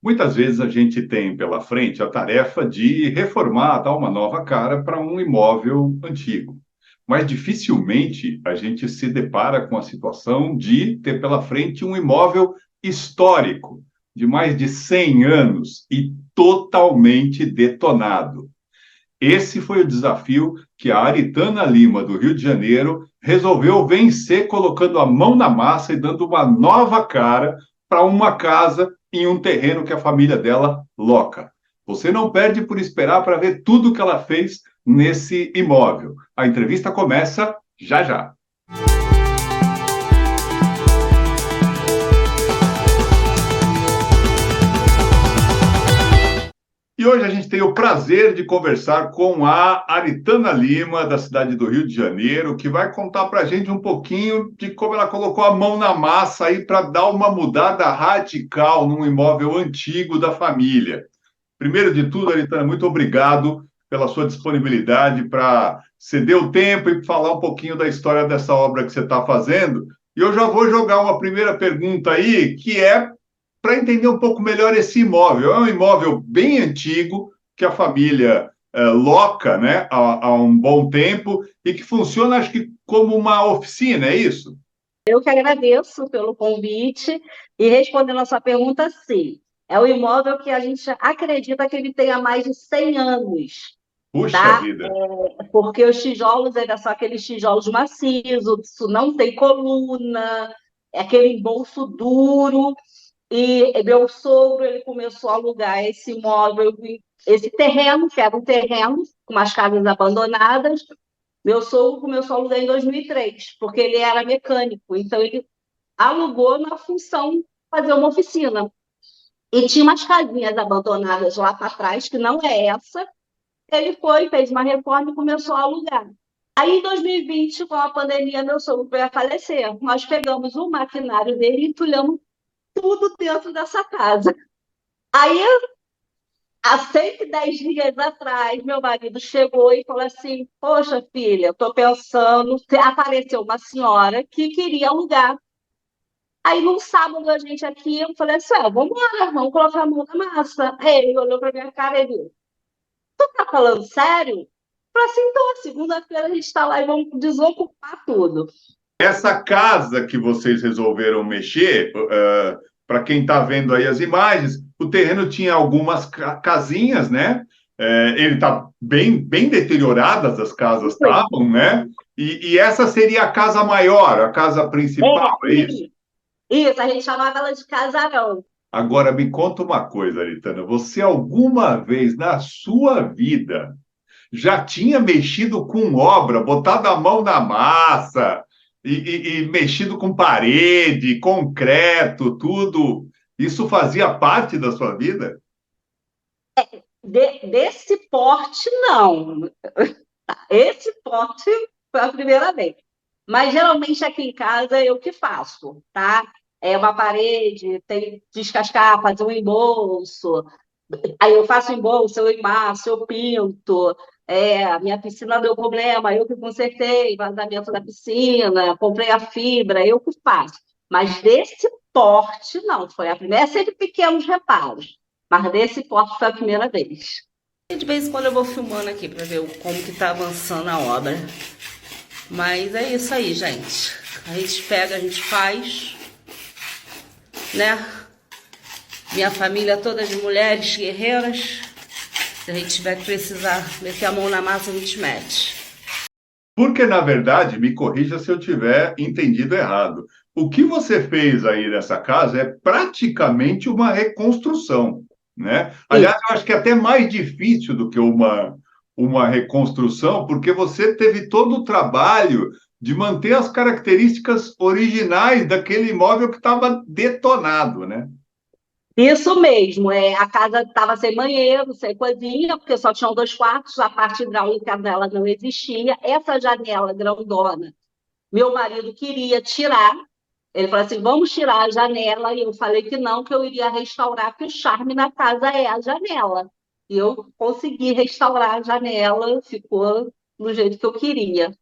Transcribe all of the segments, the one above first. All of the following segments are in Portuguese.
Muitas vezes a gente tem pela frente a tarefa de reformar, dar uma nova cara para um imóvel antigo. Mas dificilmente a gente se depara com a situação de ter pela frente um imóvel histórico, de mais de 100 anos e totalmente detonado. Esse foi o desafio que a Aritana Lima, do Rio de Janeiro, resolveu vencer, colocando a mão na massa e dando uma nova cara para uma casa em um terreno que a família dela loca. Você não perde por esperar para ver tudo que ela fez nesse imóvel. A entrevista começa já já. E hoje a gente tem o prazer de conversar com a Aritana Lima, da cidade do Rio de Janeiro, que vai contar para a gente um pouquinho de como ela colocou a mão na massa aí para dar uma mudada radical num imóvel antigo da família. Primeiro de tudo, Aritana, muito obrigado pela sua disponibilidade para ceder o tempo e falar um pouquinho da história dessa obra que você está fazendo. E eu já vou jogar uma primeira pergunta aí, que é para entender um pouco melhor esse imóvel. É um imóvel bem antigo, que a família loca, né, há um bom tempo, e que funciona, acho que, como uma oficina, é isso? Eu que agradeço pelo convite e respondendo a sua pergunta, sim. É um imóvel que a gente acredita que ele tenha mais de 100 anos, Puxa tá? vida. Porque os tijolos ainda são aqueles tijolos maciços, isso não tem coluna, é aquele embolso duro. E meu sogro, ele começou a alugar esse imóvel, esse terreno, que era um terreno com umas casas abandonadas. Meu sogro começou a alugar em 2003, porque ele era mecânico, então ele alugou na função de fazer uma oficina. E tinha umas casinhas abandonadas lá para trás, que não é essa. Ele foi, fez uma reforma e começou a alugar. Aí, em 2020, com a pandemia, meu sogro veio a falecer. Nós pegamos o maquinário dele e entulhamos tudo dentro dessa casa. Aí, há 110 dias atrás, meu marido chegou e falou assim: Poxa, filha, estou pensando. Apareceu uma senhora que queria alugar. Aí, num sábado, a gente aqui, eu falei assim: vamos embora, vamos colocar a mão na massa. Aí ele olhou para minha cara e disse: Tu tá falando sério? Eu falei assim: então, segunda-feira a gente está lá e vamos desocupar tudo. Essa casa que vocês resolveram mexer, para quem está vendo aí as imagens, o terreno tinha algumas casinhas, né? Ele está bem deterioradas, as casas estavam, né? E essa seria a casa maior, a casa principal, é isso? Isso, a gente chamava ela de casarão. Agora me conta uma coisa, Aritana. Você alguma vez na sua vida já tinha mexido com obra, botado a mão na massa e mexido com parede, concreto, tudo? Isso fazia parte da sua vida? Desse porte, não. Esse porte foi a primeira vez. Mas geralmente aqui em casa eu que faço, tá? É uma parede, tem que descascar, fazer um embolso. Aí eu faço embolso, eu emasso, eu pinto. A minha piscina deu problema, eu que consertei, vazamento da piscina, comprei a fibra, eu que faço. Mas desse porte, não, foi a primeira. É sempre pequenos reparos, mas desse porte foi a primeira vez. De vez em quando eu vou filmando aqui pra ver como que tá avançando a obra. Mas é isso aí, gente. A gente pega, a gente faz, né? Minha família toda de mulheres guerreiras. Se a gente tiver que precisar meter a mão na massa, a gente mete. Porque, na verdade, me corrija se eu tiver entendido errado. O que você fez aí nessa casa é praticamente uma reconstrução, né? Isso. Aliás, eu acho que é até mais difícil do que uma reconstrução, porque você teve todo o trabalho de manter as características originais daquele imóvel que estava detonado, né? Isso mesmo, a casa estava sem banheiro, sem cozinha, porque só tinham dois quartos, a parte hidráulica dela não existia. Essa janela grandona, meu marido queria tirar. Ele falou assim: vamos tirar a janela. E eu falei que não, que eu iria restaurar, que o charme na casa é a janela. E eu consegui restaurar a janela, ficou do jeito que eu queria.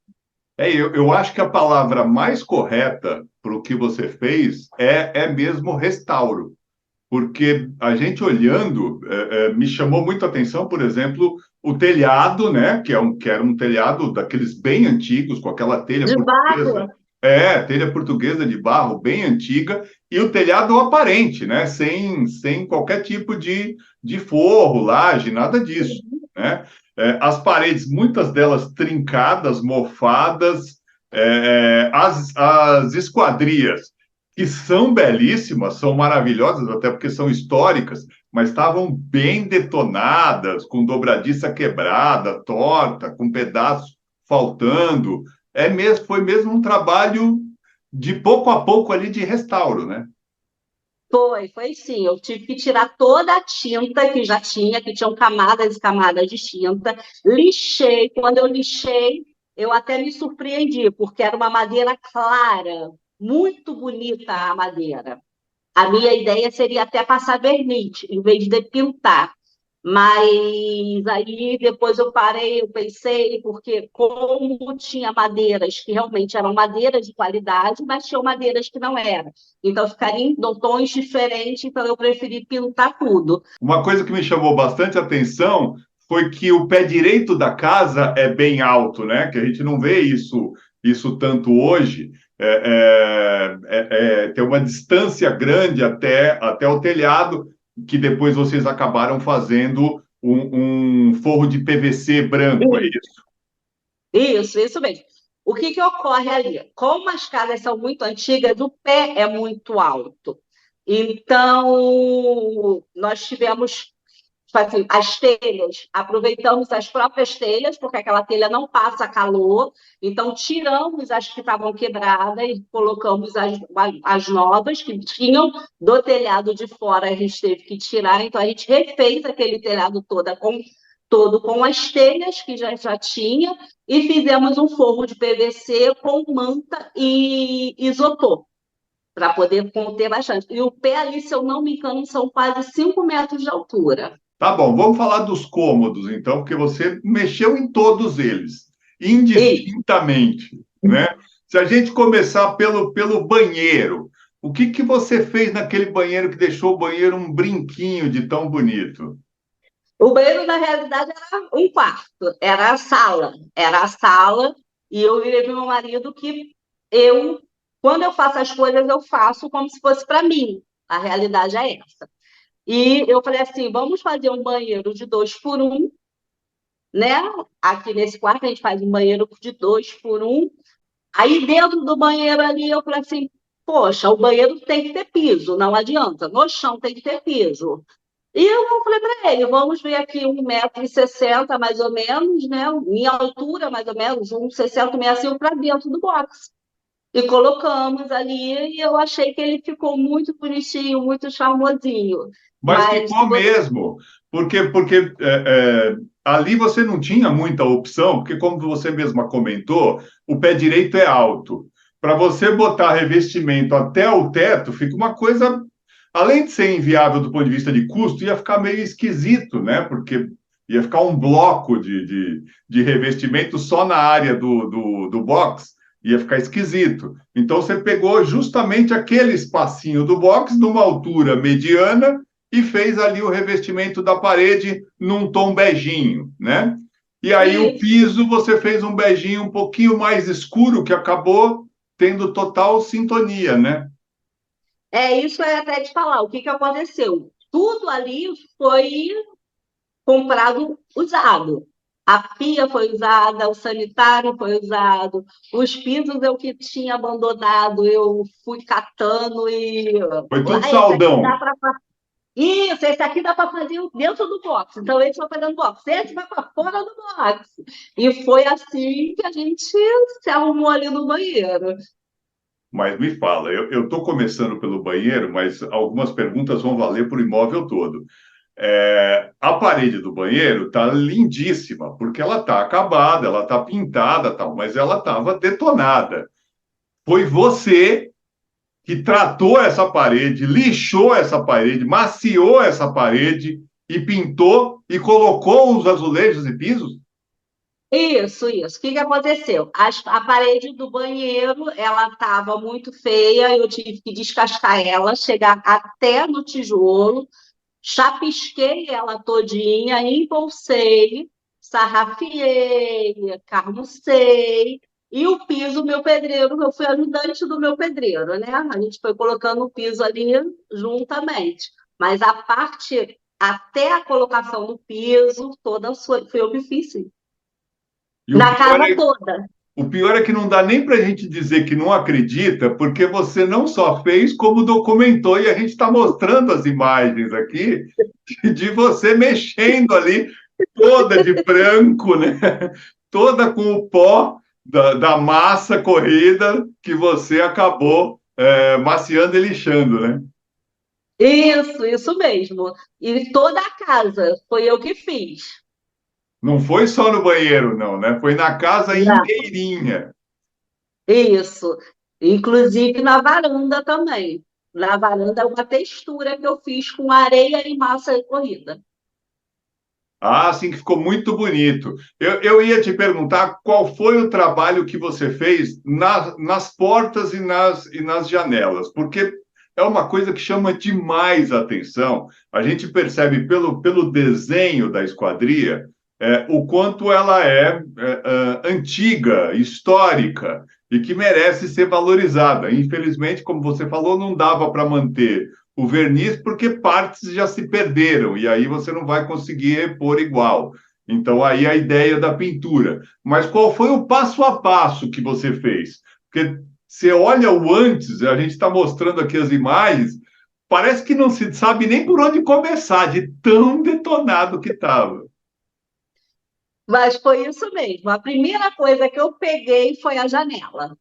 Eu acho que a palavra mais correta para o que você fez é mesmo restauro. porque a gente olhando, me chamou muito a atenção, por exemplo, o telhado, né, que era um telhado daqueles bem antigos, com aquela telha De portuguesa, barro. telha portuguesa de barro bem antiga, e o telhado aparente, né, sem qualquer tipo de forro, laje, nada disso, né? As paredes, muitas delas trincadas, mofadas, as esquadrias, que são belíssimas, são maravilhosas, até porque são históricas, mas estavam bem detonadas, com dobradiça quebrada, torta, com pedaços faltando. Foi mesmo um trabalho de pouco a pouco ali de restauro, né? Foi sim. Eu tive que tirar toda a tinta que já tinha, que tinham camadas e camadas de tinta. Lixei. Quando eu lixei, eu até me surpreendi, porque era uma madeira clara, muito bonita a madeira. A minha ideia seria até passar verniz, em vez de pintar. Mas aí depois eu parei, eu pensei, porque como tinha madeiras que realmente eram madeiras de qualidade, mas tinham madeiras que não eram. Então ficaria em tons diferentes, então eu preferi pintar tudo. Uma coisa que me chamou bastante atenção foi que o pé direito da casa é bem alto, né? Que a gente não vê isso tanto hoje. Tem uma distância grande até o telhado, que depois vocês acabaram fazendo um forro de PVC branco, é isso? Isso mesmo. O que ocorre ali? Como as casas são muito antigas, o pé é muito alto. Então, nós tivemos tipo assim, as telhas, aproveitamos as próprias telhas, porque aquela telha não passa calor, então tiramos as que estavam quebradas e colocamos as novas que tinham do telhado de fora, a gente teve que tirar, então a gente refez aquele telhado todo com as telhas que já tinha e fizemos um forro de PVC com manta e isopor para poder conter bastante. E o pé ali, se eu não me engano, são quase 5 metros de altura. Tá bom, vamos falar dos cômodos, então, porque você mexeu em todos eles, E indistintamente, né? Se a gente começar pelo banheiro, o que você fez naquele banheiro que deixou o banheiro um brinquinho de tão bonito? o banheiro, na realidade, era um quarto, era a sala, e eu virei para o meu marido que quando eu faço as coisas, eu faço como se fosse para mim. A realidade é essa. E eu falei assim: vamos fazer um banheiro de 2 por 1, né? Aqui nesse quarto a gente faz um banheiro de 2 por 1. Aí dentro do banheiro ali eu falei assim: poxa, o banheiro tem que ter piso, não adianta. No chão tem que ter piso. E eu falei para ele: vamos ver aqui 1,60 m mais ou menos, né? Minha altura, mais ou menos, 1,60 m, 65 para dentro do box. E colocamos ali, e eu achei que ele ficou muito bonitinho, muito charmosinho. Mas Mas se ficou você. mesmo, porque ali você não tinha muita opção, porque como você mesma comentou, o pé direito é alto. Para você botar revestimento até o teto, fica uma coisa, além de ser inviável do ponto de vista de custo, ia ficar meio esquisito, né? Porque ia ficar um bloco de revestimento só na área do box, ia ficar esquisito. Então você pegou justamente aquele espacinho do box, numa altura mediana, e fez ali o revestimento da parede num tom beijinho, né? E aí o Isso. piso você fez um beijinho um pouquinho mais escuro, que acabou tendo total sintonia, né? É isso que eu ia até te falar. O que aconteceu? Tudo ali foi comprado usado. A pia foi usada, o sanitário foi usado, os pisos eu que tinha abandonado, eu fui catando e. Foi tudo Ah, esse aqui dá saldão. para. Isso, esse aqui dá para fazer dentro do box. Então, esse vai fazer no box, esse vai para fora do box. E foi assim que a gente se arrumou ali no banheiro. Mas me fala, eu estou começando pelo banheiro, mas algumas perguntas vão valer para o imóvel todo. A parede do banheiro está lindíssima, porque ela está acabada, ela está pintada, tal, mas ela estava detonada. Foi você que tratou essa parede, lixou essa parede, maciou essa parede e pintou e colocou os azulejos e pisos? Isso. O que que aconteceu? A parede do banheiro, ela estava muito feia, eu tive que descascar ela, chegar até no tijolo, chapisquei ela todinha, embolsei, sarrafiei, carmucei, e o piso, meu pedreiro, eu fui ajudante do meu pedreiro, né? A gente foi colocando o piso ali juntamente. Mas a parte, até a colocação do piso, toda foi eu que fiz, sim. E Na casa toda. o pior é que não dá nem para a gente dizer que não acredita, porque você não só fez, como documentou, e a gente está mostrando as imagens aqui de você mexendo ali, toda de branco, né? Toda com o pó da massa corrida que você acabou maciando e lixando, né? Isso mesmo. E toda a casa foi eu que fiz. Não foi só no banheiro, não, né? Foi na casa Não, inteirinha. isso. Inclusive na varanda também. Na varanda, é uma textura que eu fiz com areia e massa corrida. Ah, sim, que ficou muito bonito. Eu ia te perguntar qual foi o trabalho que você fez nas portas e nas janelas, porque é uma coisa que chama demais a atenção. A gente percebe pelo desenho da esquadria o quanto ela antiga, histórica e que merece ser valorizada. Infelizmente, como você falou, não dava para manter o verniz, porque partes já se perderam, e aí você não vai conseguir repor igual. Então, aí a ideia da pintura. Mas qual foi o passo a passo que você fez? Porque você olha o antes, a gente está mostrando aqui as imagens, parece que não se sabe nem por onde começar, de tão detonado que estava. Mas foi isso mesmo. A primeira coisa que eu peguei foi a janela,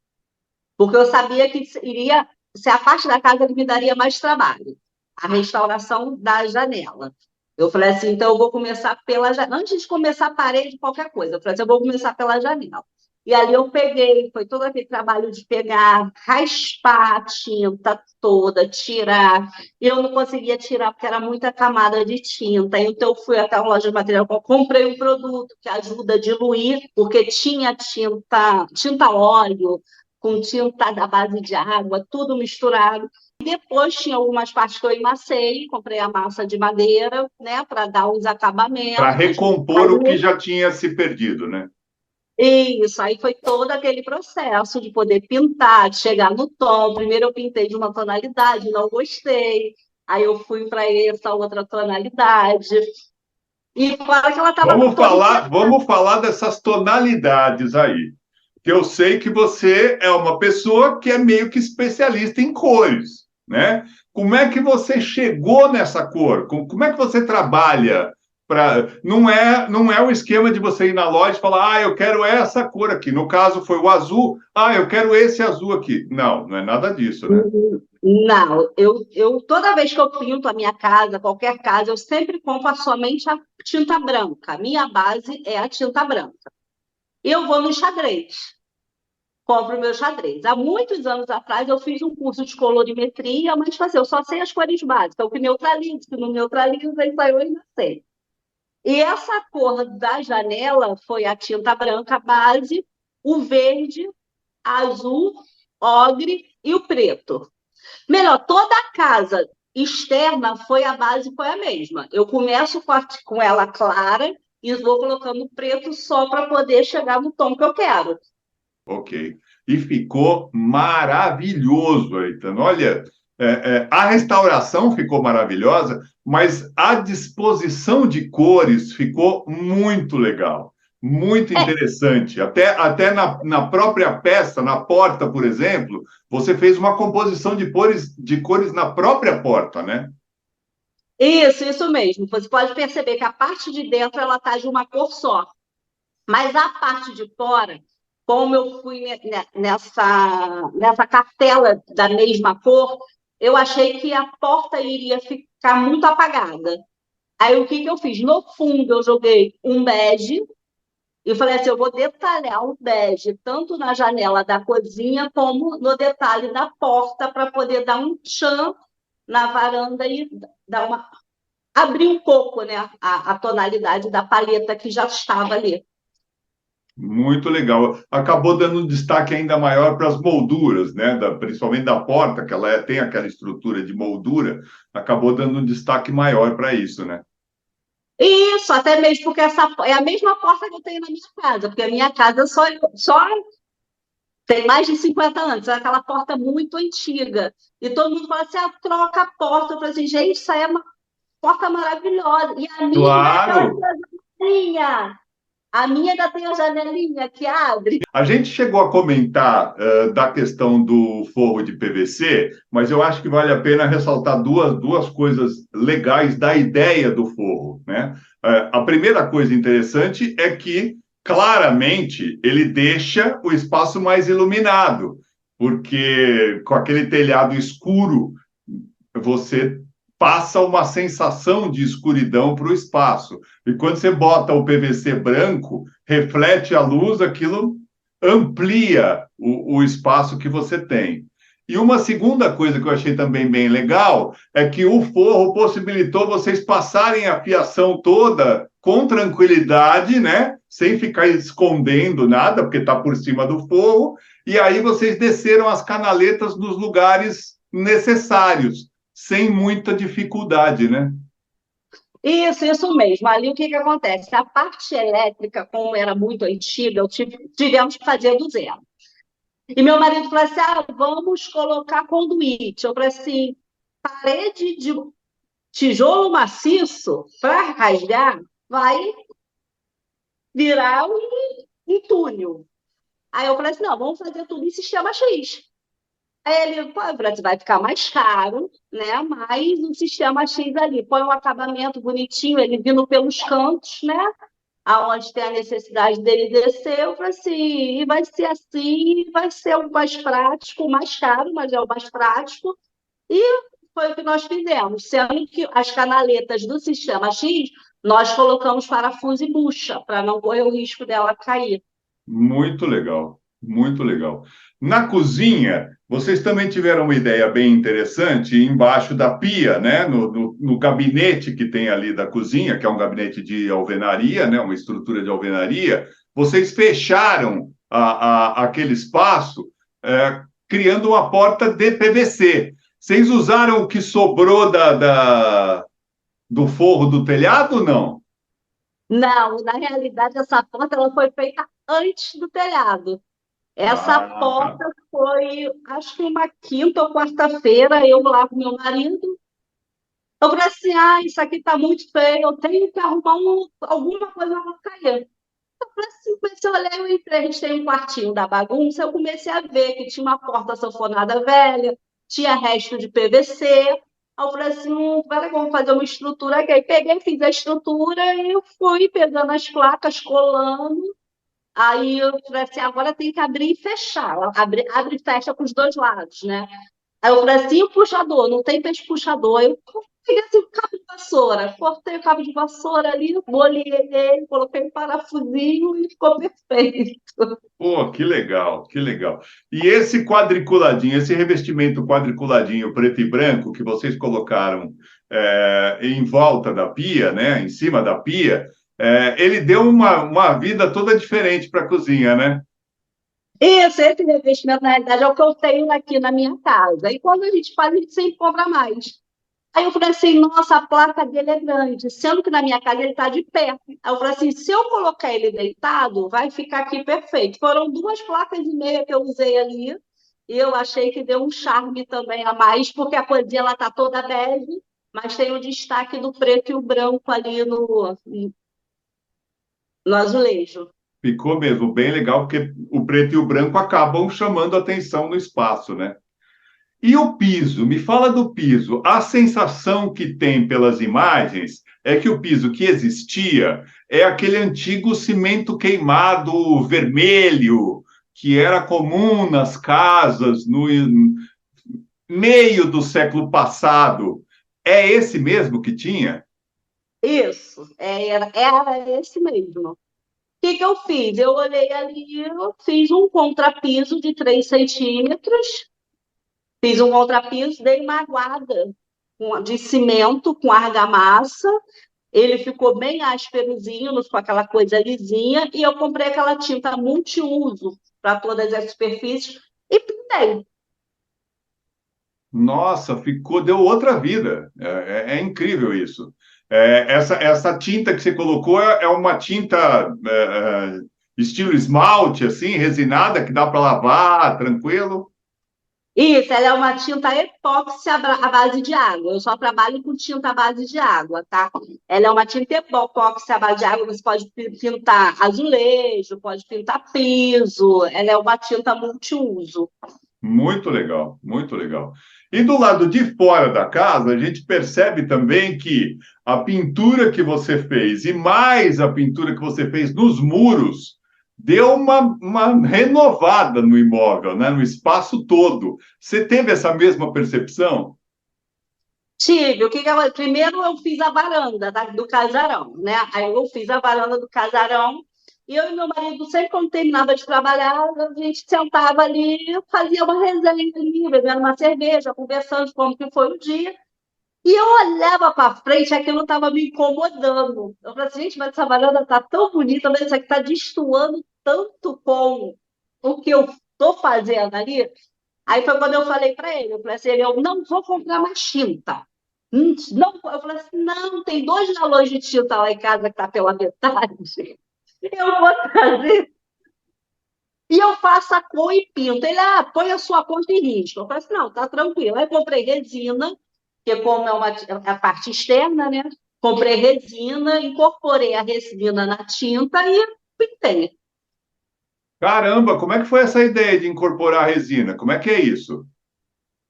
porque eu sabia que iria ser a parte da casa que me daria mais trabalho, a restauração da janela. Eu falei assim, então eu vou começar pela janela. Antes de começar a parede, qualquer coisa, eu falei assim, eu vou começar pela janela. E ali eu peguei, foi todo aquele trabalho de pegar, raspar a tinta toda, tirar. E eu não conseguia tirar porque era muita camada de tinta. Então eu fui até a loja de material, comprei um produto que ajuda a diluir, porque tinha tinta óleo, com tinta da base de água, tudo misturado. Depois tinha algumas partes que eu emacei, comprei a massa de madeira, né, para dar os Para acabamentos. recompor o que já tinha se perdido, né? Isso, aí foi todo aquele processo de poder pintar, de chegar no tom. Primeiro eu pintei de uma tonalidade, não gostei. Aí eu fui para essa outra tonalidade. E fora que ela estava toda enferrujada. Vamos falar dessas tonalidades aí. Que eu sei que você é uma pessoa que é meio que especialista em cores, né? Como é que você chegou nessa cor? Como é que você trabalha para não é o esquema de você ir na loja e falar: "Ah, eu quero essa cor aqui". No caso foi o azul. "Ah, eu quero esse azul aqui". Não, não é nada disso, né? Não, toda vez que eu pinto a minha casa, qualquer casa, eu sempre compro somente a tinta branca. A minha base é a tinta branca. Eu vou no xadrez, compro o meu xadrez. Há muitos anos atrás eu fiz um curso de colorimetria, mas assim, eu só sei as cores básicas, o que neutraliza, o que não neutraliza, isso aí eu ainda sei. E essa cor da janela foi a tinta branca base, o verde, azul, ogre e o preto. Melhor, toda a casa externa foi a base, foi a mesma. Eu começo com ela clara e vou colocando preto só para poder chegar no tom que eu quero. Ok. E ficou maravilhoso, Aitano. Olha, a restauração ficou maravilhosa, mas a disposição de cores ficou muito legal, muito É, interessante. Até na própria peça, na porta, por exemplo, você fez uma composição de cores na própria porta, né? isso mesmo. Você pode perceber que a parte de dentro ela está de uma cor só, mas a parte de fora, como eu fui nessa cartela da mesma cor, eu achei que a porta iria ficar muito apagada. Aí o que que eu fiz? No fundo, eu joguei um bege e falei assim: eu vou detalhar o bege tanto na janela da cozinha como no detalhe da porta para poder dar um tchan na varanda e dar abrir um pouco, né, a tonalidade da paleta que já estava ali. Muito legal. Acabou dando um destaque ainda maior para as molduras, né? Principalmente da porta, que tem aquela estrutura de moldura, acabou dando um destaque maior para isso, né? Isso, até mesmo porque essa é a mesma porta que eu tenho na minha casa, porque a minha casa só tem mais de 50 anos, é aquela porta muito antiga. E todo mundo fala assim: troca a porta. Eu falei assim: gente, isso aí é uma porta maravilhosa. E a minha ainda é aquela Claro. janelinha. A minha ainda tem a janelinha que abre. A gente chegou a comentar da questão do forro de PVC, mas eu acho que vale a pena ressaltar duas coisas legais da ideia do forro, né? A primeira coisa interessante é que, claramente, ele deixa o espaço mais iluminado, porque com aquele telhado escuro, você passa uma sensação de escuridão para o espaço. E quando você bota o PVC branco, reflete a luz, aquilo amplia o espaço que você tem. E uma segunda coisa que eu achei também bem legal é que o forro possibilitou vocês passarem a fiação toda com tranquilidade, né? Sem ficar escondendo nada, porque está por cima do forro. E aí vocês desceram as canaletas nos lugares necessários, sem muita dificuldade, né? Isso mesmo. Ali o que que acontece? A parte elétrica, como era muito antiga, tivemos que fazer do zero. E meu marido falou assim: vamos colocar conduíte. Eu falei assim: parede de tijolo maciço para rasgar vai virar um túnel. Aí eu falei assim: não, vamos fazer tudo em sistema X. Aí ele, pô, vai ficar mais caro, né? Mas o sistema X ali, põe um acabamento bonitinho, ele vindo pelos cantos, né? Aonde tem a necessidade dele descer, eu falei assim, e vai ser assim, vai ser o mais prático, o mais caro, mas é o mais prático. E foi o que nós fizemos, sendo que as canaletas do sistema X, nós colocamos parafuso e bucha, para não correr o risco dela cair. Muito legal, muito legal. Na cozinha, vocês também tiveram uma ideia bem interessante embaixo da pia, né? No gabinete que tem ali da cozinha, que é um gabinete de alvenaria, né? Uma estrutura de alvenaria. Vocês fecharam aquele espaço, criando uma porta de PVC. Vocês usaram o que sobrou do forro do telhado ou não? Não, na realidade, essa porta ela foi feita antes do telhado. Essa Ah, tá. porta foi, acho que uma quinta ou quarta-feira, eu lá com meu marido. Eu falei assim: isso aqui tá muito feio, eu tenho que arrumar alguma coisa para cair. Eu falei assim, comecei a olhar, eu entrei, a gente tem um quartinho da bagunça, eu comecei a ver que tinha uma porta sanfonada velha, tinha resto de PVC. Aí eu falei assim: peraí, vamos fazer uma estrutura aqui. Aí peguei, fiz a estrutura e eu fui pegando as placas, colando. Aí eu falei assim: agora tem que abrir e fechar. Ela abre e fecha com os dois lados, né? Aí eu falei assim: o puxador, não tem peixe puxador. Aí eu peguei assim, o cabo de vassoura, cortei o cabo de vassoura ali, molhei ele, coloquei um parafusinho e ficou perfeito. Pô, que legal, que legal. E esse quadriculadinho, esse revestimento quadriculadinho preto e branco que vocês colocaram em volta da pia, né, em cima da pia, ele deu uma vida toda diferente para a cozinha, né? Esse revestimento, na realidade, é o que eu tenho aqui na minha casa. E quando a gente faz, a gente sempre compra mais. Aí eu falei assim: nossa, a placa dele é grande, sendo que na minha casa ele está de pé. Aí eu falei assim: se eu colocar ele deitado, vai ficar aqui perfeito. Foram 2,5 placas que eu usei ali, e eu achei que deu um charme também a mais, porque a cozinha ela está toda bege, mas tem o destaque do preto e o branco ali no azulejo. Ficou mesmo bem legal, porque o preto e o branco acabam chamando atenção no espaço, né? E o piso? Me fala do piso. A sensação que tem pelas imagens é que o piso que existia é aquele antigo cimento queimado vermelho, que era comum nas casas no meio do século passado. É esse mesmo que tinha? Isso, era esse mesmo. O que que eu fiz? Eu olhei ali, eu fiz um contrapiso de 3 centímetros. Fiz um contrapiso, dei uma aguada de cimento com argamassa ele ficou bem ásperozinho, não ficou aquela coisa lisinha, e eu comprei aquela tinta multiuso para todas as superfícies e pintei. Nossa, deu outra vida. É incrível isso. Essa tinta que você colocou é uma tinta estilo esmalte, assim, resinada, que dá para lavar tranquilo. Isso, ela é uma tinta epóxi à base de água. Eu só trabalho com tinta à base de água, tá? Ela é uma tinta epóxi à base de água. Você pode pintar azulejo, pode pintar piso. Ela é uma tinta multiuso. Muito legal, muito legal. E do lado de fora da casa, a gente percebe também que a pintura que você fez e mais a pintura que você fez nos muros deu uma renovada no imóvel, né? No espaço todo. Você teve essa mesma percepção? Tive. Primeiro eu fiz a varanda do casarão, né? Aí eu fiz a varanda do casarão e eu e meu marido, sempre quando terminava de trabalhar, a gente sentava ali, fazia uma resenha ali, bebendo uma cerveja, conversando de como que foi o dia. E eu olhava para frente, aquilo estava me incomodando. Eu falei assim, gente, mas essa varanda está tão bonita, mas isso aqui está destoando tanto com o que eu estou fazendo ali. Aí foi quando eu falei para ele, eu falei assim, eu não vou comprar mais tinta. Não, eu falei assim, não, tem 2 galões de tinta lá em casa que está pela metade. Eu vou trazer e eu faço a cor e pinto. Ele, põe a sua conta em risco. Eu falei assim, não, tá tranquilo. Aí comprei resina, que como é a parte externa, né? Comprei resina, incorporei a resina na tinta e pintei. Caramba, como é que foi essa ideia de incorporar a resina? Como é que é isso?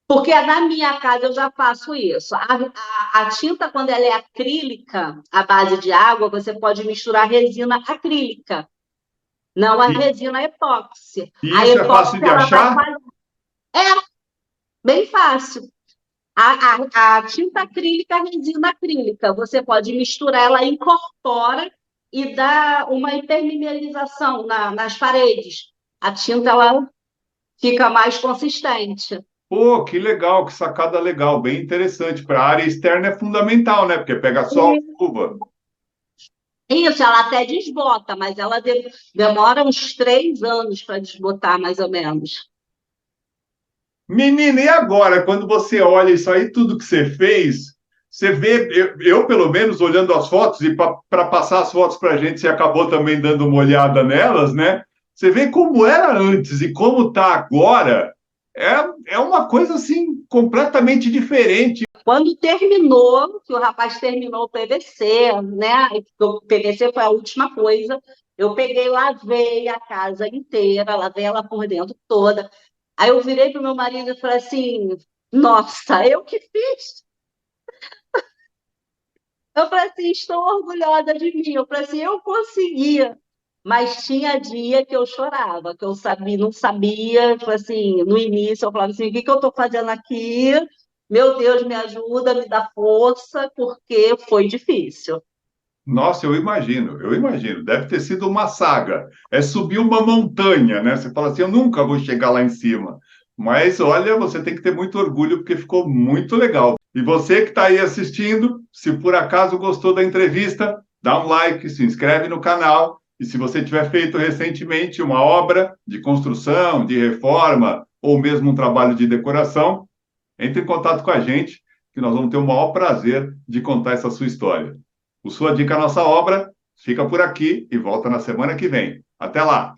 Porque na minha casa eu já faço isso. A tinta, quando ela é acrílica, à base de água, você pode misturar resina acrílica, não a E, resina epóxi. e A isso é fácil epóxi, de ela vai achar? fazer. É bem fácil. A tinta acrílica, a resina acrílica, você pode misturar, ela incorpora e dá uma impermeabilização nas paredes. A tinta ela fica mais consistente. Pô, que legal, que sacada legal, bem interessante. Para a área externa é fundamental, né? Porque pega sol, chuva. Isso, ela até desbota, mas ela demora uns 3 anos para desbotar, mais ou menos. Menina, e agora, quando você olha isso aí, tudo que você fez, você vê, pelo menos olhando as fotos, e para passar as fotos para a gente, você acabou também dando uma olhada nelas, né? Você vê como era antes e como está agora, é uma coisa assim completamente diferente. Quando terminou, que o rapaz terminou o PVC, né? O PVC foi a última coisa. Eu peguei, lavei a casa inteira, lavei ela por dentro toda. Aí eu virei para o meu marido e falei assim: Nossa, eu que fiz. Eu falei assim: Estou orgulhosa de mim. Eu falei assim: Eu conseguia. Mas tinha dia que eu chorava, que eu sabia, não sabia. Tipo assim, no início eu falava assim: O que eu estou fazendo aqui? Meu Deus, me ajuda, me dá força, porque foi difícil. Nossa, eu imagino. Deve ter sido uma saga. É subir uma montanha, né? Você fala assim, eu nunca vou chegar lá em cima. Mas olha, você tem que ter muito orgulho porque ficou muito legal. E você que está aí assistindo, se por acaso gostou da entrevista, dá um like, se inscreve no canal. E se você tiver feito recentemente uma obra de construção, de reforma ou mesmo um trabalho de decoração, entre em contato com a gente, que nós vamos ter o maior prazer de contar essa sua história. O Sua Dica Nossa Obra fica por aqui e volta na semana que vem. Até lá!